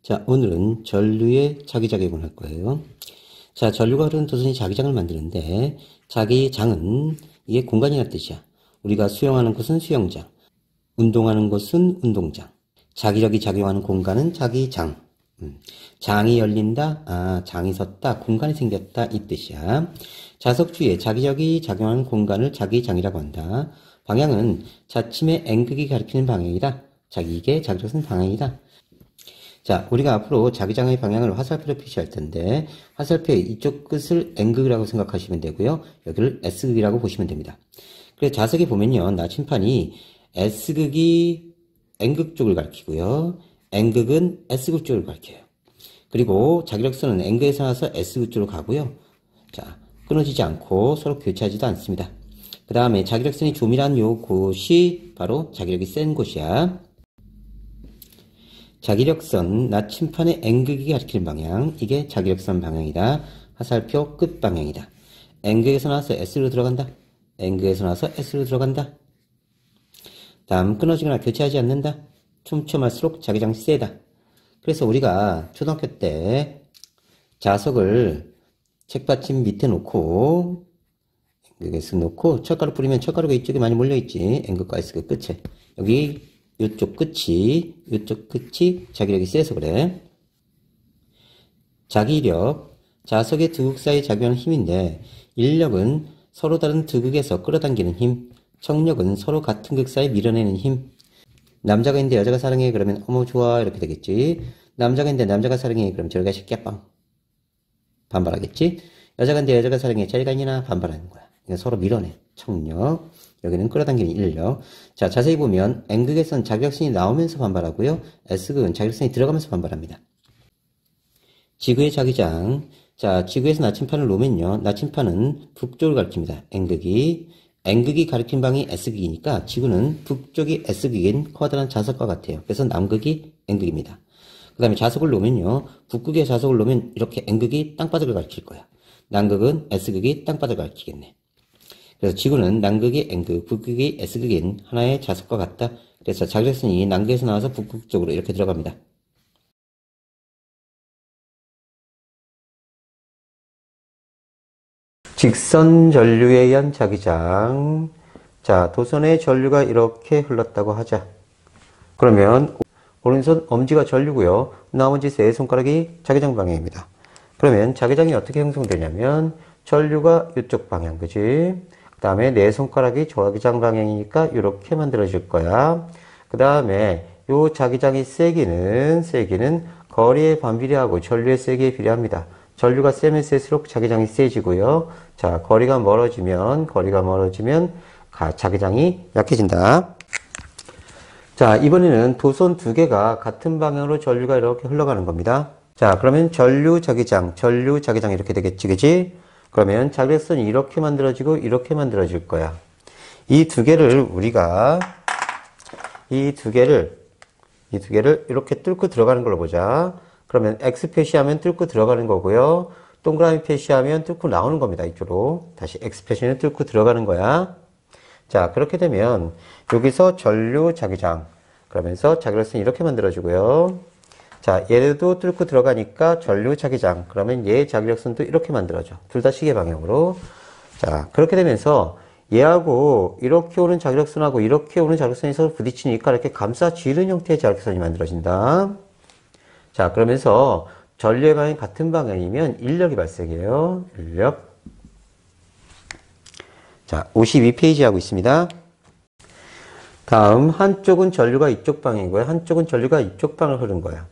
자, 오늘은 전류의 자기작용을 할 거예요. 자, 전류가 흐르는 도선이 자기장을 만드는데, 자기장은 이게 공간이라는 뜻이야. 우리가 수영하는 곳은 수영장, 운동하는 곳은 운동장, 자기력이 작용하는 공간은 자기장. 장이 열린다, 장이 섰다, 공간이 생겼다, 이 뜻이야. 자석 주위에 자기력이 작용하는 공간을 자기장이라고 한다. 방향은 자침의 N극이 가리키는 방향이다. 자기익의 자기력은 방향이다. 자, 우리가 앞으로 자기장의 방향을 화살표로 표시할 텐데, 화살표의 이쪽 끝을 N극이라고 생각하시면 되고요. 여기를 S극이라고 보시면 됩니다. 그래서 자석에 보면요, 나침판이 S극이 N극 쪽을 가리키고요. N극은 S극 쪽을 가리켜요. 그리고 자기력선은 N극에서 나와서 S극 쪽으로 가고요. 자, 끊어지지 않고 서로 교차하지도 않습니다. 그 다음에 자기력선이 조밀한 요 곳이 바로 자기력이 센 곳이야. 자기력선, 나침판의 N극이 가리키는 방향, 이게 자기력선 방향이다. 화살표 끝 방향이다. N극에서 나와서 S로 들어간다. N극에서 나와서 S로 들어간다. 다음, 끊어지거나 교체하지 않는다. 촘촘할수록 자기장이 세다. 그래서 우리가 초등학교 때 자석을 책받침 밑에 놓고, N극에서 놓고, 철가루 뿌리면 철가루가 이쪽에 많이 몰려있지. N극과 S극 끝에. 여기 요쪽 끝이 자기력이 세서 그래. 자기력, 자석의 두 극 사이에 작용하는 힘인데, 인력은 서로 다른 두 극에서 끌어당기는 힘, 청력은 서로 같은 극 사이에 밀어내는 힘. 남자가 있는데 여자가 사랑해 그러면 어머 좋아 이렇게 되겠지. 남자가 있는데 남자가 사랑해 그러면 저리가 새끼야빵 반발하겠지. 여자가 있는데 여자가 사랑해 저리가 있냐 반발하는 거야. 그러니까 서로 밀어내. 청력, 여기는 끌어당기는 인력. 자, 자세히 보면 N극에서는 자기력선이 나오면서 반발하고요. S극은 자기력선이 들어가면서 반발합니다. 지구의 자기장. 자, 지구에서 나침판을 놓으면요. 나침판은 북쪽을 가리킵니다. N극이 가리킨 방이 S극이니까 지구는 북쪽이 S극인 커다란 자석과 같아요. 그래서 남극이 N극입니다. 그 다음에 자석을 놓으면요. 북극에 자석을 놓으면 이렇게 N극이 땅바닥을 가리킬 거야. 남극은 S극이 땅바닥을 가리키겠네. 그래서 지구는 남극이 N극, 북극이 S극인 하나의 자석과 같다. 그래서 자기력선이 남극에서 나와서 북극 쪽으로 이렇게 들어갑니다. 직선 전류에 의한 자기장. 자, 도선의 전류가 이렇게 흘렀다고 하자. 그러면 오른손 엄지가 전류고요. 나머지 세 손가락이 자기장 방향입니다. 그러면 자기장이 어떻게 형성되냐면 전류가 이쪽 방향, 그지? 그 다음에 네 손가락이 자기장 방향이니까 이렇게 만들어질 거야. 그 다음에 요 자기장의 세기는 거리에 반비례하고 전류의 세기에 비례합니다. 전류가 세면 세수록 자기장이 세지고요. 자, 거리가 멀어지면 자기장이 약해진다. 자, 이번에는 도선 두 개가 같은 방향으로 전류가 이렇게 흘러가는 겁니다. 자, 그러면 전류 자기장 이렇게 되겠지, 그지? 그러면 자기력선이 이렇게 만들어지고 이렇게 만들어질 거야. 이 두 개를 이렇게 뚫고 들어가는 걸로 보자. 그러면 X 표시하면 뚫고 들어가는 거고요. 동그라미 표시하면 뚫고 나오는 겁니다. 이쪽으로. 다시 X 표시는 뚫고 들어가는 거야. 자, 그렇게 되면 여기서 전류 자기장. 그러면서 자기력선이 이렇게 만들어지고요. 자, 얘도 뚫고 들어가니까 전류 자기장. 그러면 얘 자기력선도 이렇게 만들어져. 둘 다 시계 방향으로. 자, 그렇게 되면서 얘하고 이렇게 오는 자기력선하고 이렇게 오는 자기력선이 서로 부딪히니까 이렇게 감싸지는 형태의 자기력선이 만들어진다. 자, 그러면서 전류의 방향이 같은 방향이면 인력이 발생해요. 인력. 자, 52페이지 하고 있습니다. 다음, 한쪽은 전류가 이쪽 방향이고요. 한쪽은 전류가 이쪽 방향을 흐른 거야.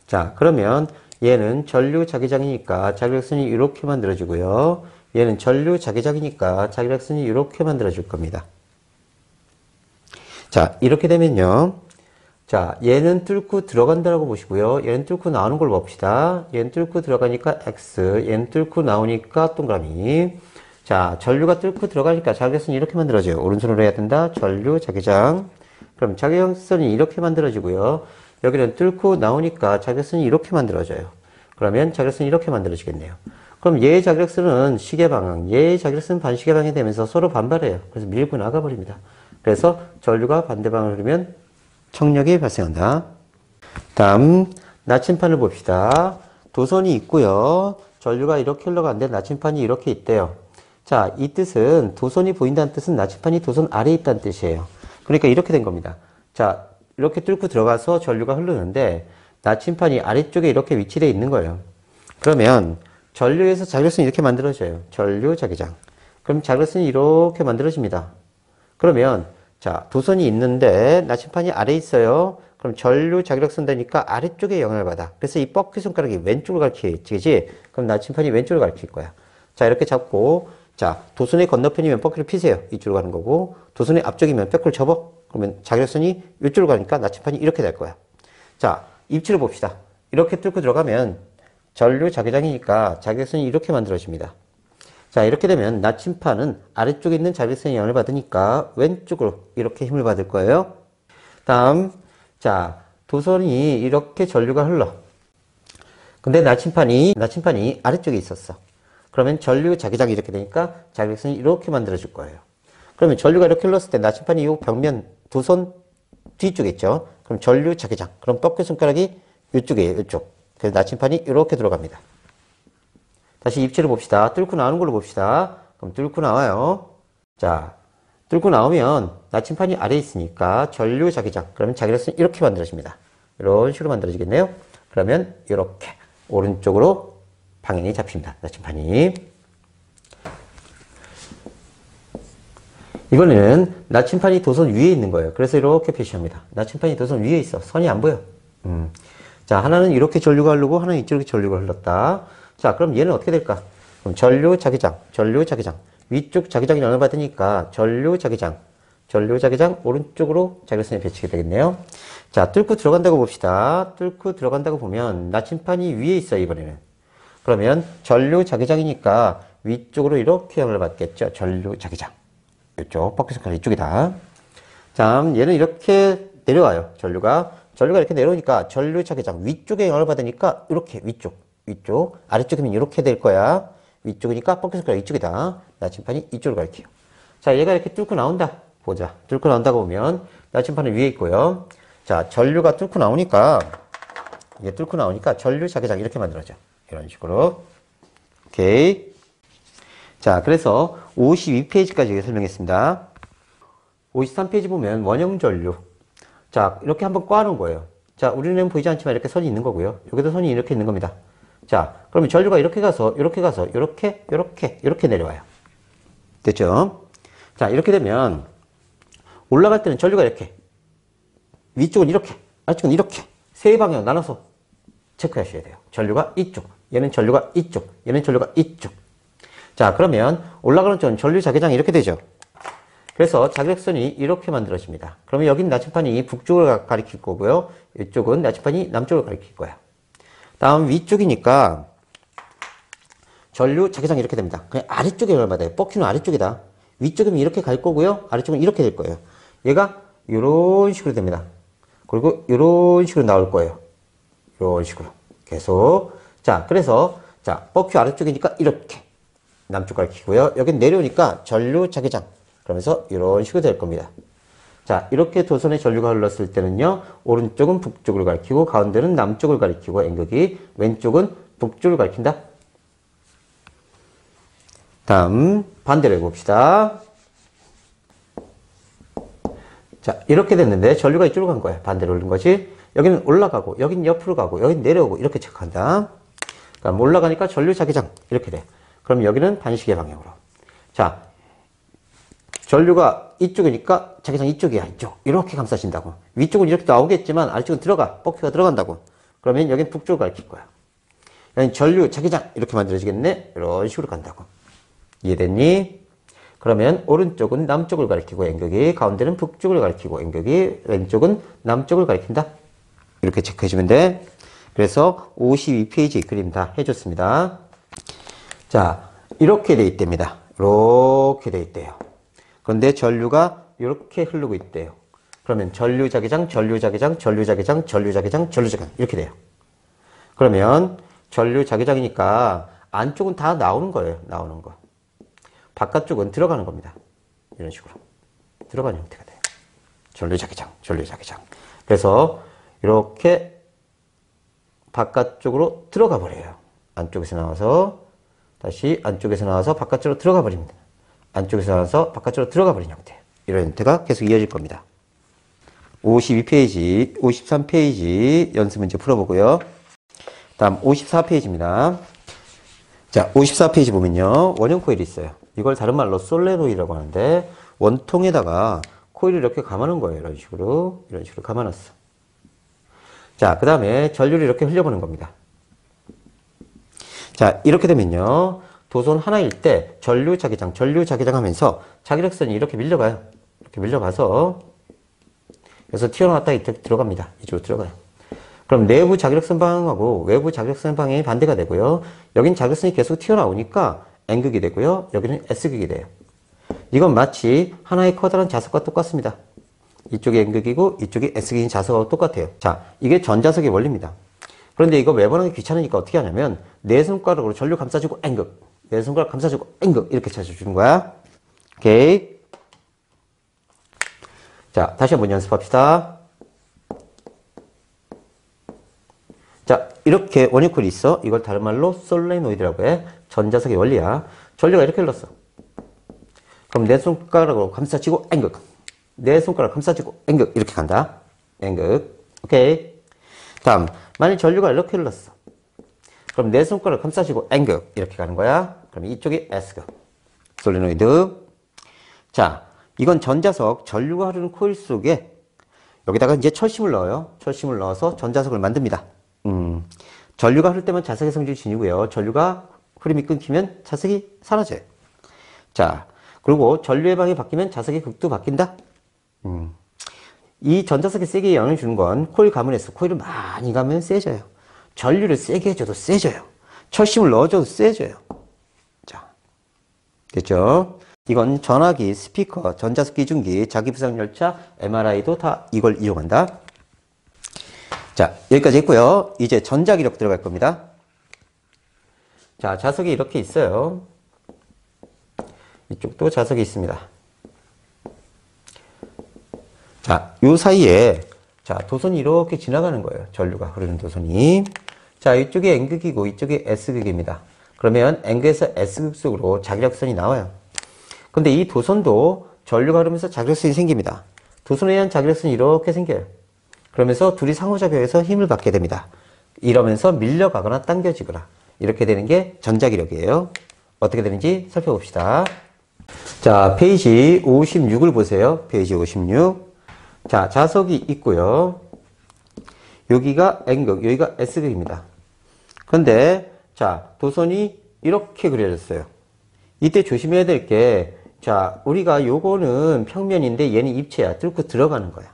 자, 그러면 얘는 전류 자기장이니까 자기력선이 이렇게 만들어지고요. 얘는 전류 자기장이니까 자기력선이 이렇게 만들어질 겁니다. 자, 이렇게 되면요. 자, 얘는 뚫고 들어간다라고 보시고요. 얘는 뚫고 나오는 걸 봅시다. 얘는 뚫고 들어가니까 X, 얘는 뚫고 나오니까 동그라미. 자, 전류가 뚫고 들어가니까 자기력선이 이렇게 만들어져요. 오른손으로 해야 된다. 전류 자기장. 그럼 자기력선이 이렇게 만들어지고요. 여기는 뚫고 나오니까 자기력선이 이렇게 만들어져요. 그러면 자기력선이 이렇게 만들어지겠네요. 그럼 얘의 자기력선은 시계 방향, 얘의 자기력선은 반시계 방향이 되면서 서로 반발해요. 그래서 밀고 나가버립니다. 그래서 전류가 반대 방향으로 흐르면 청력이 발생한다. 다음, 나침판을 봅시다. 도선이 있고요. 전류가 이렇게 흘러가는데 나침판이 이렇게 있대요. 자, 이 뜻은 도선이 보인다는 뜻은 나침판이 도선 아래에 있다는 뜻이에요. 그러니까 이렇게 된 겁니다. 자, 이렇게 뚫고 들어가서 전류가 흐르는데 나침판이 아래쪽에 이렇게 위치되어 있는 거예요. 그러면 전류에서 자결선이 이렇게 만들어져요. 전류 자기장. 그럼 자결선이 이렇게 만들어집니다. 그러면 자, 도선이 있는데 나침판이 아래에 있어요. 그럼 전류 자기력선 되니까 아래쪽에 영향을 받아. 그래서 이 뻑큐 손가락이 왼쪽을 가리키지. 그럼 나침판이 왼쪽을 가리킬 거야. 자, 이렇게 잡고 자, 도선의 건너편이면 뻑큐를 피세요. 이쪽으로 가는 거고 도선의 앞쪽이면 뻑큐를 접어. 그러면 자기력선이 이쪽으로 가니까 나침판이 이렇게 될 거야. 자, 입체를 봅시다. 이렇게 뚫고 들어가면 전류 자기장이니까 자기력선이 이렇게 만들어집니다. 자, 이렇게 되면 나침판은 아래쪽에 있는 자기력선의 영향을 받으니까 왼쪽으로 이렇게 힘을 받을 거예요. 다음, 자, 도선이 이렇게 전류가 흘러. 근데 나침판이 아래쪽에 있었어. 그러면 전류 자기장이 이렇게 되니까 자기력선이 이렇게 만들어질 거예요. 그러면 전류가 이렇게 흘렀을 때 나침판이 이 벽면 도선 뒤쪽에 있죠. 그럼 전류 자기장. 그럼 뻑큐 손가락이 이쪽이에요. 이쪽. 그래서 나침판이 이렇게 들어갑니다. 다시 입체를 봅시다. 뚫고 나오는 걸로 봅시다. 그럼 뚫고 나와요. 자, 뚫고 나오면 나침판이 아래에 있으니까 전류 자기장. 그러면 자기력선이 이렇게 만들어집니다. 이런 식으로 만들어지겠네요. 그러면 이렇게 오른쪽으로 방향이 잡힙니다. 나침판이. 이번에는 나침판이 도선 위에 있는 거예요. 그래서 이렇게 표시합니다. 나침판이 도선 위에 있어. 선이 안 보여. 자, 하나는 이렇게 전류가 흐르고 하나는 이쪽에 전류가 흘렀다. 자, 그럼 얘는 어떻게 될까? 그럼 전류 자기장. 위쪽 자기장이 영향을 받으니까 전류 자기장, 오른쪽으로 자기력선이 배치게 되겠네요. 자, 뚫고 들어간다고 봅시다. 뚫고 들어간다고 보면 나침판이 위에 있어요, 이번에는. 그러면 전류 자기장이니까 위쪽으로 이렇게 영향을 받겠죠. 전류 자기장. 이쪽, 뻑큐 손가락 이쪽이다. 자, 얘는 이렇게 내려와요. 전류가 이렇게 내려오니까 전류 자기장 위쪽에 영향을 받으니까 이렇게 위쪽. 아래쪽이면 이렇게 될 거야. 위쪽이니까 뻑큐 손가락 이쪽이다. 나침판이 이쪽으로 가리켜요. 자, 얘가 이렇게 뚫고 나온다. 보자. 뚫고 나온다고 보면 나침판은 위에 있고요. 자, 전류가 뚫고 나오니까 전류 자기장 이렇게 만들어져. 이런 식으로. 오케이. 자, 그래서 52페이지까지 설명했습니다. 53페이지 보면 원형 전류. 자, 이렇게 한번 꽈놓은 거예요. 자, 우리는 보이지 않지만 이렇게 선이 있는 거고요. 여기도 선이 이렇게 있는 겁니다. 자, 그러면 전류가 이렇게 가서, 이렇게 내려와요. 됐죠? 자, 이렇게 되면 올라갈 때는 전류가 이렇게, 위쪽은 이렇게, 아래쪽은 이렇게, 세 방향 나눠서 체크하셔야 돼요. 전류가 이쪽, 얘는 전류가 이쪽, 얘는 전류가 이쪽. 자, 그러면 올라가는 쪽은 전류 자기장이 이렇게 되죠. 그래서 자기력선이 이렇게 만들어집니다. 그러면 여긴 나침판이 북쪽을 가리킬 거고요. 이쪽은 나침판이 남쪽을 가리킬 거예요. 다음 위쪽이니까 전류 자기장이 이렇게 됩니다. 그냥 아래쪽에 영향을 받아요. 뻑큐는 아래쪽이다. 위쪽이면 이렇게 갈 거고요. 아래쪽은 이렇게 될 거예요. 얘가 이런 식으로 됩니다. 그리고 이런 식으로 나올 거예요. 이런 식으로 계속. 자, 그래서 자, 뻑큐 아래쪽이니까 이렇게 남쪽 가리키고요. 여긴 내려오니까 전류 자기장. 그러면서 이런 식으로 될 겁니다. 자, 이렇게 도선에 전류가 흘렀을 때는요, 오른쪽은 북쪽을 가리키고, 가운데는 남쪽을 가리키고, N극이, 왼쪽은 북쪽을 가리킨다. 다음, 반대로 해봅시다. 자, 이렇게 됐는데, 전류가 이쪽으로 간 거야. 반대로 흐른 거지. 여기는 올라가고, 여긴 옆으로 가고, 여긴 내려오고, 이렇게 체크한다. 그럼 올라가니까 전류 자기장. 이렇게 돼. 그럼 여기는 반시계 방향으로. 자, 전류가 이쪽이니까 자기장 이쪽이야. 이쪽. 이렇게 감싸진다고. 위쪽은 이렇게 나오겠지만 아래쪽은 들어가. 뻑큐가 들어간다고. 그러면 여긴 북쪽을 가리킬 거야. 여긴 전류 자기장 이렇게 만들어지겠네. 이런 식으로 간다고. 이해됐니? 그러면 오른쪽은 남쪽을 가리키고 N극이, 가운데는 북쪽을 가리키고 N극이, 왼쪽은 남쪽을 가리킨다. 이렇게 체크해주면 돼. 그래서 52페이지 그림 다 해줬습니다. 자, 이렇게 돼 있답니다. 이렇게 돼 있대요. 그런데 전류가 이렇게 흐르고 있대요. 그러면 전류 자기장 이렇게 돼요. 그러면 전류 자기장이니까 안쪽은 다 나오는 거예요. 나오는 거. 바깥쪽은 들어가는 겁니다. 이런 식으로. 들어가는 형태가 돼요. 전류 자기장. 그래서 이렇게 바깥쪽으로 들어가 버려요. 안쪽에서 나와서 다시 안쪽에서 나와서 바깥쪽으로 들어가 버립니다. 안쪽에서 나와서 바깥쪽으로 들어가 버린 형태. 이런 형태가 계속 이어질 겁니다. 52페이지, 53페이지 연습 문제 풀어보고요. 다음 54페이지입니다. 자, 54페이지 보면요. 원형 코일이 있어요. 이걸 다른 말로 솔레노이드라고 하는데 원통에다가 코일을 이렇게 감아놓은 거예요. 이런 식으로 감아놨어. 자, 그 다음에 전류를 이렇게 흘려보는 겁니다. 자, 이렇게 되면요. 도선 하나일 때 전류 자기장 하면서 자기력선이 이렇게 밀려가요. 이렇게 밀려가서 그래서 튀어나왔다 이쪽에 들어갑니다. 이쪽으로 들어가요. 그럼 내부 자기력선 방향하고 외부 자기력선 방향이 반대가 되고요. 여긴 자기력선이 계속 튀어나오니까 N극이 되고요. 여기는 S극이 돼요. 이건 마치 하나의 커다란 자석과 똑같습니다. 이쪽이 N극이고 이쪽이 S극인 자석하고 똑같아요. 자, 이게 전자석의 원리입니다. 그런데 이거 매번하기 귀찮으니까 어떻게 하냐면 네 손가락으로 전류 감싸주고 N극, 네 손가락 감싸주고 N극 이렇게 찾아주는 거야. 오케이. 자, 다시 한번 연습합시다. 자, 이렇게 원형 코일이 있어. 이걸 다른 말로 솔레노이드라고 해. 전자석의 원리야. 전류가 이렇게 흘렀어. 그럼 내 손가락으로 감싸주고 N극, 내 손가락 감싸주고 N극 이렇게 간다. N극. 오케이. 다음, 만약 전류가 이렇게 흘렀어. 그럼 내 손가락 감싸주고 N극 이렇게 가는 거야. 그럼 이쪽이 S극. 솔레노이드. 자, 이건 전자석 전류가 흐르는 코일 속에 여기다가 이제 철심을 넣어요. 철심을 넣어서 전자석을 만듭니다. 전류가 흐를 때만 자석의 성질이 지니고요. 전류가 흐름이 끊기면 자석이 사라져요. 자, 그리고 전류의 방이 바뀌면 자석의 극도 바뀐다. 이 전자석에 세게 영향을 주는 건 코일 가문에서 코일을 많이 가면 세져요. 전류를 세게 해줘도 세져요. 철심을 넣어줘도 세져요. 자, 됐죠? 이건 전화기, 스피커, 전자석 기중기, 자기부상열차, MRI도 다 이걸 이용한다. 자, 여기까지 했고요. 이제 전자기력 들어갈 겁니다. 자, 자석이 이렇게 있어요. 이쪽도 자석이 있습니다. 자, 요 사이에 자, 도선이 이렇게 지나가는 거예요. 전류가 흐르는 도선이. 자, 이쪽이 N극이고 이쪽이 S극입니다. 그러면 N극에서 S극 속으로 자기력선이 나와요. 근데 이 도선도 전류가 흐르면서 자기력선이 생깁니다. 도선에 의한 자기력선이 이렇게 생겨요. 그러면서 둘이 상호작용해서 힘을 받게 됩니다. 이러면서 밀려가거나 당겨지거나 이렇게 되는 게 전자기력이에요. 어떻게 되는지 살펴봅시다. 자, 페이지 56을 보세요. 페이지 56. 자, 자석이 있고요. 여기가 N극, 여기가 S극입니다. 그런데 자, 도선이 이렇게 그려졌어요. 이때 조심해야 될 게, 자, 우리가 요거는 평면인데 얘는 입체야. 뚫고 들어가는 거야.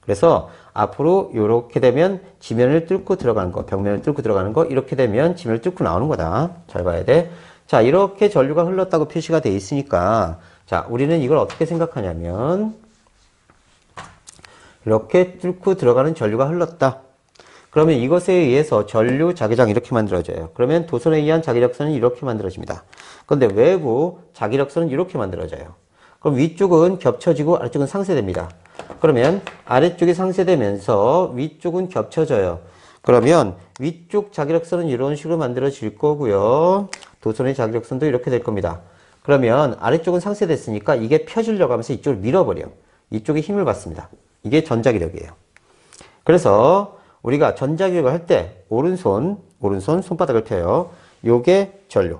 그래서 앞으로 이렇게 되면 지면을 뚫고 들어가는 거, 벽면을 뚫고 들어가는 거, 이렇게 되면 지면을 뚫고 나오는 거다. 잘 봐야 돼. 자, 이렇게 전류가 흘렀다고 표시가 돼 있으니까, 자, 우리는 이걸 어떻게 생각하냐면, 이렇게 뚫고 들어가는 전류가 흘렀다. 그러면 이것에 의해서 전류 자기장이 이렇게 만들어져요. 그러면 도선에 의한 자기력선은 이렇게 만들어집니다. 그런데 외부 자기력선은 이렇게 만들어져요. 그럼 위쪽은 겹쳐지고 아래쪽은 상쇄됩니다. 그러면 아래쪽이 상쇄되면서 위쪽은 겹쳐져요. 그러면 위쪽 자기력선은 이런 식으로 만들어질 거고요. 도선의 자기력선도 이렇게 될 겁니다. 그러면 아래쪽은 상쇄됐으니까 이게 펴주려고 하면서 이쪽을 밀어버려. 이쪽에 힘을 받습니다. 이게 전자기력이에요. 그래서 우리가 전자기력을 할 때 오른손 손바닥을 펴요. 요게 전류,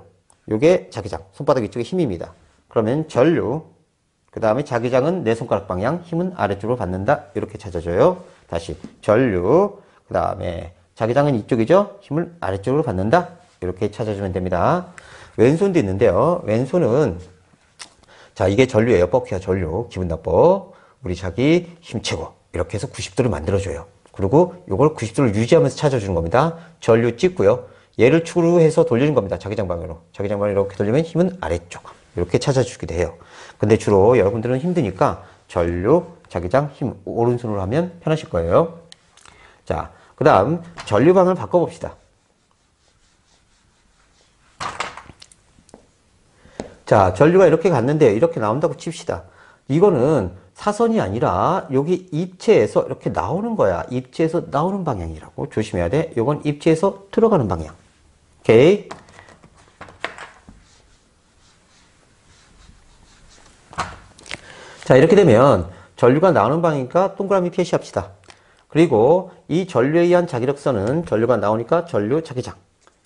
요게 자기장, 손바닥 이쪽에 힘입니다. 그러면 전류, 그 다음에 자기장은 내 손가락 방향, 힘은 아래쪽으로 받는다. 이렇게 찾아줘요. 다시 전류, 그 다음에 자기장은 이쪽이죠. 힘을 아래쪽으로 받는다. 이렇게 찾아주면 됩니다. 왼손도 있는데요. 왼손은 자, 이게 전류예요. 뻑해요. 전류. 기분 나빠. 우리 자기 힘채고 이렇게 해서 90도를 만들어줘요. 그리고 이걸 90도를 유지하면서 찾아주는 겁니다. 전류 찍고요. 얘를 축으로 해서 돌리는 겁니다. 자기장 방향으로. 자기장 방향으로 이렇게 돌리면 힘은 아래쪽. 이렇게 찾아주기도 해요. 근데 주로 여러분들은 힘드니까 전류, 자기장, 힘 오른손으로 하면 편하실 거예요. 자, 그 다음 전류 방향을 바꿔봅시다. 자, 전류가 이렇게 갔는데 이렇게 나온다고 칩시다. 이거는 사선이 아니라 여기 입체에서 이렇게 나오는 거야. 입체에서 나오는 방향이라고 조심해야 돼. 요건 입체에서 들어가는 방향. 오케이. 자, 이렇게 되면 전류가 나오는 방향이니까 동그라미 표시합시다. 그리고 이 전류에 의한 자기력선은 전류가 나오니까 전류 자기장.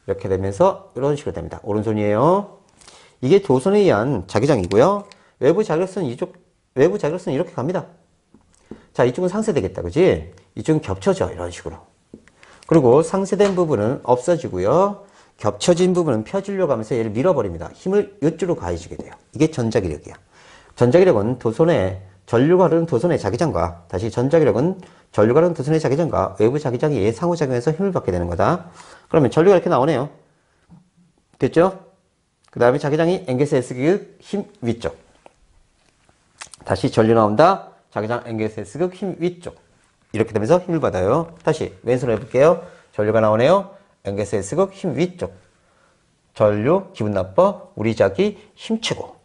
이렇게 되면서 이런 식으로 됩니다. 오른손이에요. 이게 도선에 의한 자기장이고요. 외부 자기력선은 외부 자기력선은 이렇게 갑니다. 자, 이쪽은 상쇄되겠다. 그지? 이쪽은 겹쳐져. 이런 식으로. 그리고 상쇄된 부분은 없어지고요. 겹쳐진 부분은 펴지려고 하면서 얘를 밀어버립니다. 힘을 이쪽으로 가해지게 돼요. 이게 전자기력이야. 전자기력은 전류가 흐르는 도선의 자기장과, 다시 전자기력은 전류가 흐르는 도선의 자기장과 외부 자기장이 상호작용해서 힘을 받게 되는 거다. 그러면 전류가 이렇게 나오네요. 됐죠? 그 다음에 자기장이 N개수 S극 힘 위쪽. 다시 전류 나온다. 자기장 N개수 S극 힘 위쪽. 이렇게 되면서 힘을 받아요. 다시 왼손으로 해볼게요. 전류가 나오네요. N개수 S극 힘 위쪽. 전류 기분 나빠. 우리 자기 힘채고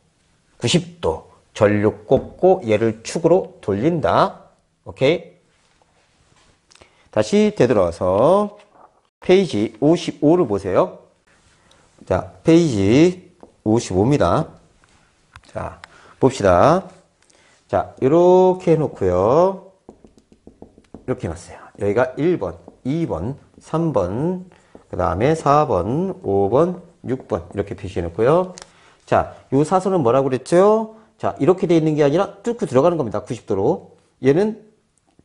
90도. 전류 꽂고 얘를 축으로 돌린다. 오케이. 다시 되돌아와서 페이지 55를 보세요. 자, 페이지 55입니다. 자, 봅시다. 자, 이렇게 해놓고요. 이렇게 해놨어요. 여기가 1번, 2번, 3번, 그 다음에 4번, 5번, 6번 이렇게 표시해놓고요. 자, 요 사선은 뭐라고 그랬죠? 자, 이렇게 돼 있는 게 아니라 뚫고 들어가는 겁니다. 90도로. 얘는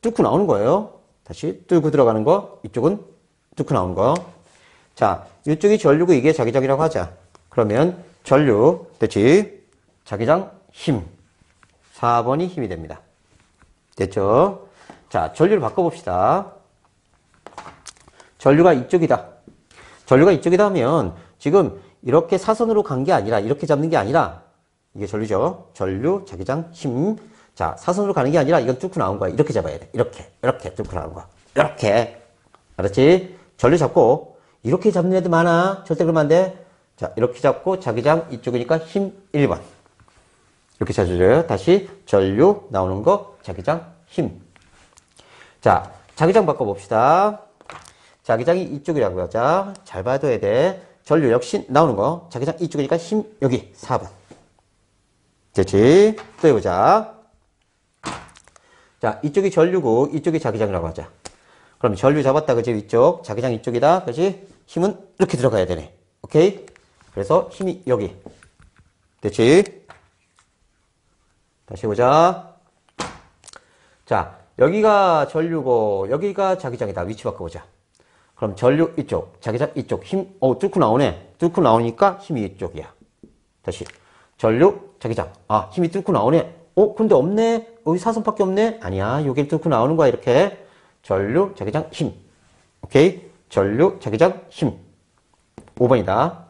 뚫고 나오는 거예요. 다시 뚫고 들어가는 거, 이쪽은 뚫고 나오는 거. 자, 이쪽이 전류고 이게 자기장이라고 하자. 그러면 전류, 됐지? 자기장 힘. 4번이 힘이 됩니다. 됐죠? 자, 전류를 바꿔봅시다. 전류가 이쪽이다. 전류가 이쪽이다 하면 지금 이렇게 사선으로 간 게 아니라, 이렇게 잡는 게 아니라, 이게 전류죠. 전류, 자기장, 힘. 자, 사선으로 가는 게 아니라 이건 뚫고 나온 거야. 이렇게 잡아야 돼. 이렇게 뚫고 나온 거야. 이렇게. 알았지? 전류 잡고, 이렇게 잡는 애들 많아. 절대 그러면 안 돼. 자, 이렇게 잡고, 자기장 이쪽이니까 힘 1번. 이렇게 찾아줘요. 다시 전류 나오는 거, 자기장, 힘. 자, 자기장 바꿔봅시다. 자기장이 이쪽이라고 하자. 잘 봐둬야 돼. 전류 역시 나오는 거, 자기장 이쪽이니까 힘 여기 4번. 됐지? 또 해보자. 자, 이쪽이 전류고 이쪽이 자기장이라고 하자. 그럼 전류 잡았다. 그지? 이쪽. 자기장 이쪽이다. 그지? 힘은 이렇게 들어가야 되네. 오케이? 그래서 힘이 여기. 됐지? 다시 해보자. 자, 여기가 전류고 여기가 자기장이다. 위치 바꿔보자. 그럼 전류 이쪽, 자기장 이쪽. 힘, 뚫고 나오네. 뚫고 나오니까 힘이 이쪽이야. 다시. 전류, 자기장. 아, 힘이 뚫고 나오네. 근데 없네? 여기 사선밖에 없네? 아니야. 여기 뚫고 나오는 거야, 이렇게. 전류, 자기장, 힘. 오케이? 전류, 자기장, 힘. 5번이다.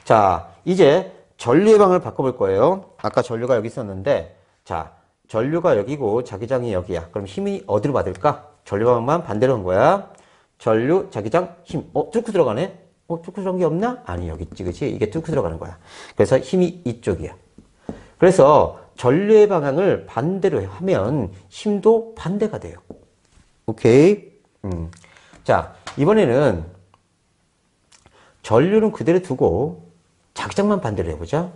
자, 이제 전류의 방을 바꿔볼 거예요. 아까 전류가 여기 있었는데, 자, 전류가 여기고 자기장이 여기야. 그럼 힘이 어디로 받을까? 전류 방만 반대로 한 거야. 전류, 자기장, 힘. 뚫고 들어가네? 뚫고 들어간 게 없나? 아니, 여기 있지, 그치? 이게 뚫고 들어가는 거야. 그래서 힘이 이쪽이야. 그래서 전류의 방향을 반대로 하면 힘도 반대가 돼요. 오케이? 자, 이번에는 전류는 그대로 두고 자기장만 반대로 해보자.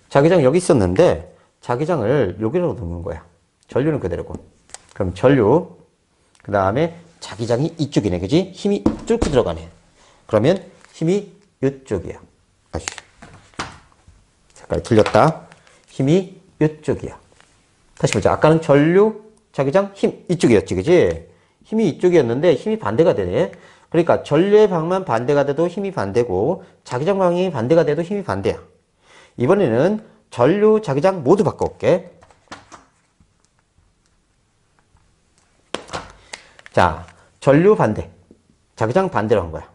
자기장 여기 있었는데 자기장을 여기로 놓는 거야. 전류는 그대로고. 그럼 전류, 그 다음에 자기장이 이쪽이네. 그지? 힘이 뚫고 들어가네. 그러면 힘이 이쪽이야. 아씨. 색깔이 틀렸다. 힘이 이쪽이야. 다시 보자. 아까는 전류, 자기장, 힘 이쪽이었지. 그지? 힘이 이쪽이었는데 힘이 반대가 되네. 그러니까 전류의 방만 반대가 돼도 힘이 반대고 자기장 방향이 반대가 돼도 힘이 반대야. 이번에는 전류, 자기장 모두 바꿔올게. 자, 전류 반대, 자기장 반대로 한 거야.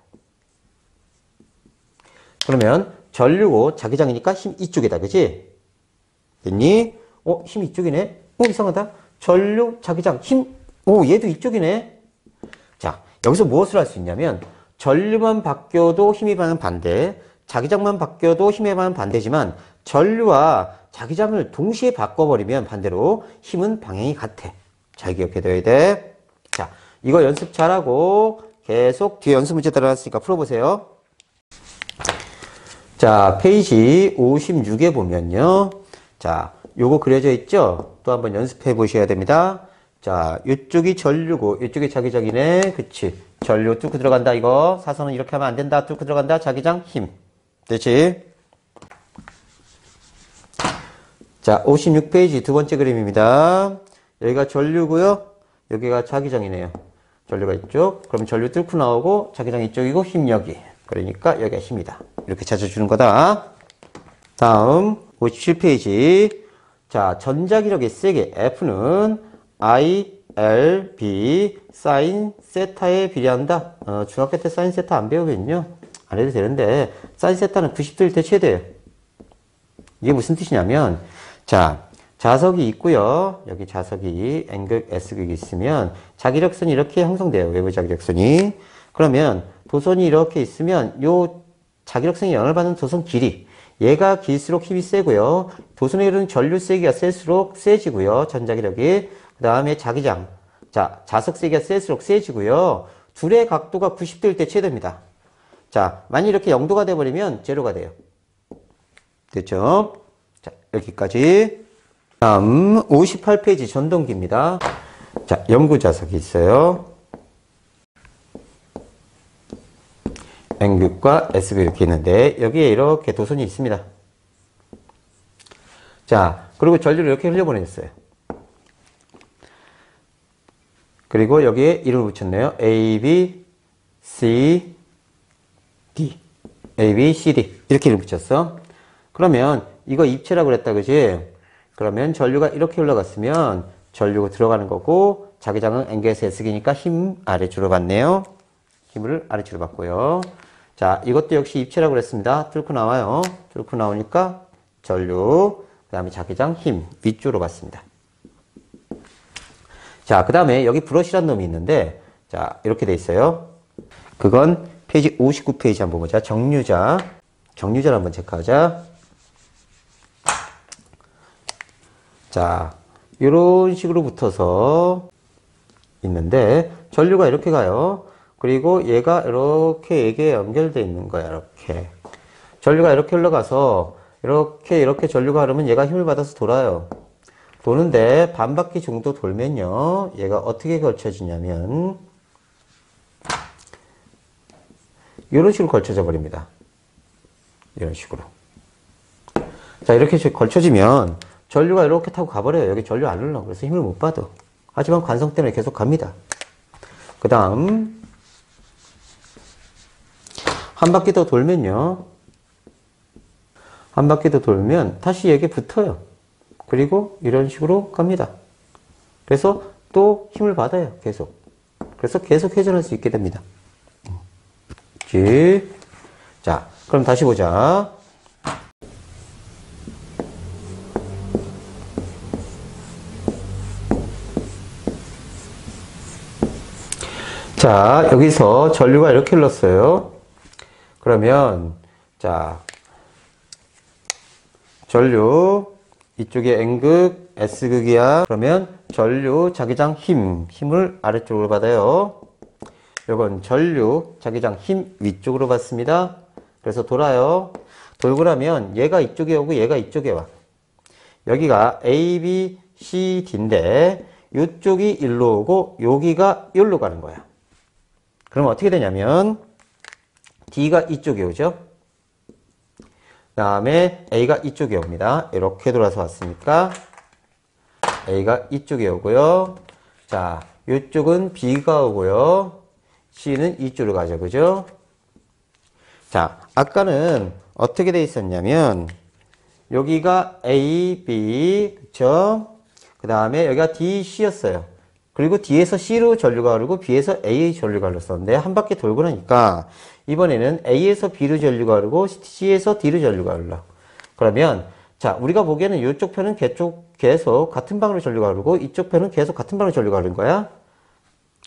그러면 전류고 자기장이니까 힘 이쪽이다. 그지? 됐니? 힘 이쪽이네? 이상하다. 전류, 자기장, 힘, 얘도 이쪽이네? 자, 여기서 무엇을 할 수 있냐면, 전류만 바뀌어도 힘의 방향은 반대, 자기장만 바뀌어도 힘의 방향은 반대지만, 전류와 자기장을 동시에 바꿔버리면 반대로 힘은 방향이 같아. 잘 기억해둬야 돼. 자, 이거 연습 잘하고 계속 뒤에 연습 문제 따라놨으니까 풀어보세요. 자, 페이지 56에 보면요. 자, 요거 그려져 있죠? 또 한번 연습해 보셔야 됩니다. 자, 이쪽이 전류고 이쪽이 자기장이네. 그치? 전류 뚫고 들어간다 이거. 사선은 이렇게 하면 안 된다. 뚫고 들어간다. 자기장 힘. 됐지? 자, 56페이지 두 번째 그림입니다. 여기가 전류고요. 여기가 자기장이네요. 전류가 이쪽. 그럼 전류 뚫고 나오고 자기장 이쪽이고 힘 여기. 그러니까 여기가 힘이다. 이렇게 찾아주는 거다. 다음 57페이지. 자, 전자기력의 세계 F는 I, L, B 사인 세타에 비례한다. 중학교 때 사인 세타 안 배우면요. 안 해도 되는데 사인 세타는 90도일 때 최대예요. 이게 무슨 뜻이냐면 자, 자석이 있고요. 여기 자석이 N극, S극이 있으면 자기력선이 이렇게 형성돼요. 외부 자기력선이. 그러면 도선이 이렇게 있으면 요 자기력선이 영향을 받는 도선 길이 얘가 길수록 힘이 세고요. 도선에 이르는 전류 세기가 셀수록 세지고요. 전자기력이. 그 다음에 자기장. 자, 자석 세기가 셀수록 세지고요. 둘의 각도가 90도일 때 최대입니다. 자, 만약 이렇게 0도가 돼버리면 제로가 돼요. 됐죠? 자, 여기까지. 다음 58페이지 전동기입니다. 자, 연구 자석이 있어요. N극과 S극 이렇게 있는데 여기에 이렇게 도선이 있습니다. 자, 그리고 전류를 이렇게 흘려보냈어요. 그리고 여기에 이름을 붙였네요. A, B, C, D. A, B, C, D. 이렇게 이름 붙였어. 그러면 이거 입체라고 그랬다, 그지? 그러면 전류가 이렇게 흘러갔으면 전류가 들어가는 거고 자기장은 N에서 S기니까 힘 아래쪽으로 받네요. 힘을 아래쪽으로 받고요. 자, 이것도 역시 입체라고 그랬습니다. 뚫고 나와요. 뚫고 나오니까 전류, 그 다음에 자기장 힘 위쪽으로 받습니다. 자, 그 다음에 여기 브러쉬란 놈이 있는데 자, 이렇게 돼 있어요. 그건 페이지 59페이지 한번 보자. 정류자. 정류자를 한번 체크하자. 자, 이런 식으로 붙어서 있는데 전류가 이렇게 가요. 그리고 얘가 이렇게 얘게 연결되어 있는 거야. 이렇게 전류가 이렇게 흘러가서 이렇게 전류가 흐르면 얘가 힘을 받아서 돌아요. 도는데 반 바퀴 정도 돌면요, 얘가 어떻게 걸쳐지냐면 이런 식으로 걸쳐져 버립니다. 이런 식으로. 자, 이렇게 걸쳐지면 전류가 이렇게 타고 가버려요. 여기 전류 안 흘러. 그래서 힘을 못 받아. 하지만 관성 때문에 계속 갑니다. 그 다음 한 바퀴 더 돌면요, 한 바퀴 더 돌면 다시 얘게 붙어요. 그리고 이런 식으로 갑니다. 그래서 또 힘을 받아요. 계속. 그래서 계속 회전할 수 있게 됩니다. 자, 그럼 다시 보자. 자, 여기서 전류가 이렇게 흘렀어요. 그러면 자, 전류 이쪽에 N극, S극이야. 그러면 전류 자기장 힘을 아래쪽으로 받아요. 이건 전류 자기장 힘 위쪽으로 받습니다. 그래서 돌아요. 돌고 나면 얘가 이쪽에 오고 얘가 이쪽에 와. 여기가 A, B, C, D인데 이쪽이 일로 오고 여기가 여기로 가는 거야. 그럼 어떻게 되냐면 D가 이쪽에 오죠. 그 다음에 A가 이쪽에 옵니다. 이렇게 돌아서 왔으니까 A가 이쪽에 오고요. 자, 이쪽은 B가 오고요. C는 이쪽으로 가죠. 그죠? 자, 아까는 어떻게 돼 있었냐면 여기가 A, B, 그쵸? 그 다음에 여기가 D, C였어요. 그리고 D에서 C로 전류가 흐르고 B에서 A 전류가 흘렀었는데 한 바퀴 돌고 나니까 이번에는 A에서 B로 전류가 흐르고 C에서 D로 전류가 흘러. 그러면 자, 우리가 보기에는 이쪽 편은 계속 같은 방으로 전류가 흐르고 이쪽 편은 계속 같은 방으로 전류가 흐른 거야.